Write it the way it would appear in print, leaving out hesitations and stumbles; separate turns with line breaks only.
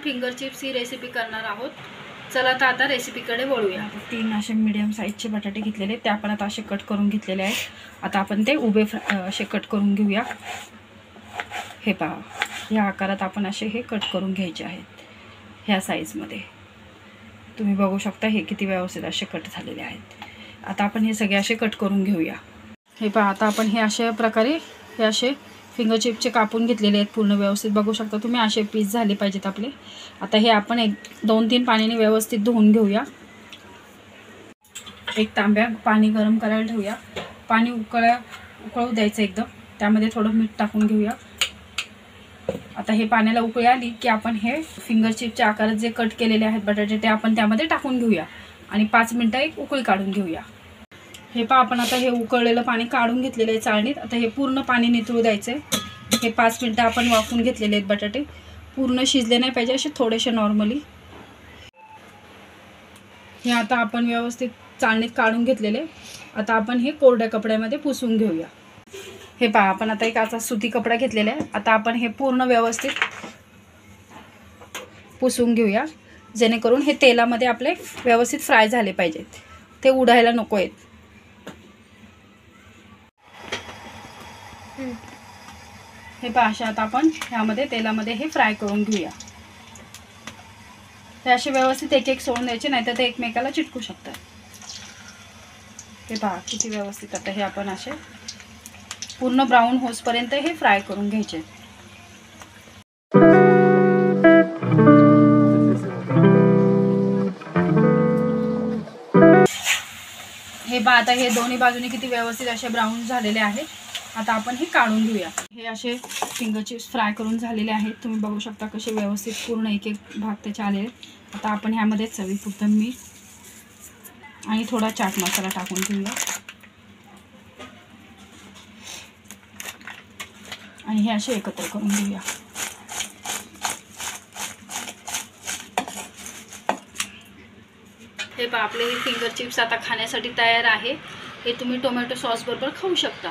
Finger chips ही recipe करणार आहोत। चला तर आता रेसिपीकडे वळूया।
3 असे मीडियम साईजचे बटाटे घेतलेले, ते आपण आता असे कट करून घेतलेले आहेत। आता आपण ते उभे असे कट करून घेऊया। हे पहा, या आकारात आपण असे हे कट करून घ्यायचे आहेत। ह्या साईजमध्ये तुम्ही बघू शकता हे किती व्यवस्थित असे कट झालेले आहेत। आता आपण हे सगळे असे कट करून घेऊया। हे पहा, आता आपण हे अशा प्रकारे हे असे फिंगर चिपचे कापून घेतलेले आहेत। पूर्ण व्यवस्थित बघू शकता तुम्ही, असे पीस झाले पाहिजेत आपले। आता हे आपण 2-3 पाण्याने व्यवस्थित धुवून घेऊया। एक तांब्या पाणी गरम करायला ठेवूया। पाणी उकळू द्यायचं एकदम, त्यामध्ये थोडं मीठ टाकून घेऊया। आता हे पाण्याला उकळी आली की आपण हे फिंगर चिपच्या आकारात जे कट केलेले आहेत बटाटे ते आपण त्यामध्ये टाकून घेऊया आणि 5 मिनिटं एक उकळी काढून घेऊया। हे पहा, आपण आता हे उकळलेलं पाणी काढून घेतलेलं आहे चाळणीत। आता हे पूर्ण पाणी निथळू द्यायचं आहे। हे 5 मिनिटं आपण वाफवून घेतलेले आहेत बटाटे, पूर्ण शिजले नाही पाहिजे, असे थोडेसे नॉर्मली। हे आता आपण व्यवस्थित चाळणीत काढून घेतलेले। आता आपण हे कोरड्या कपड्यामध्ये पुसून घेऊया। हे पहा, आपण आता एक असा सुती कपडा घेतलेला आहे। आता आपण हे पूर्ण व्यवस्थित पुसून घेऊया, जेणेकरून हे तेलामध्ये आपले व्यवस्थित फ्राय झाले पाहिजेत, ते उडायला नको आहेत। हे पहा, अशा आता आपण ह्यामध्ये तेलामध्ये हे फ्राय करून घेऊया। ते असे व्यवस्थित एक सोडून द्यायचे, नाहीतर ते एकमेकाला चिटकू शकतात। हे पहा किती व्यवस्थित आता हे आपण असे पूर्ण ब्राऊन होसपर्यंत हे फ्राय करून घ्यायचे। हे पहा, आता हे दोन्ही बाजूने किती व्यवस्थित असे ब्राऊन झालेले आहेत। आता आपण हे काढून घेऊया। हे असे फिंगर चिप्स फ्राय करून झालेले आहेत। तुम्ही बघू शकता कसे व्यवस्थित पूर्ण एक भाग त्याचे आले आहेत। आता आपण ह्यामध्ये चवीपुरतं मीठ आणि थोडा चाट मसाला टाकून घेऊया आणि हे असे एकत्र करून घेऊया।
हे पहा, आपले हे फिंगर चिप्स आता खाण्यासाठी तयार आहे। हे तुम्ही टोमॅटो सॉस बरोबर खाऊ शकता।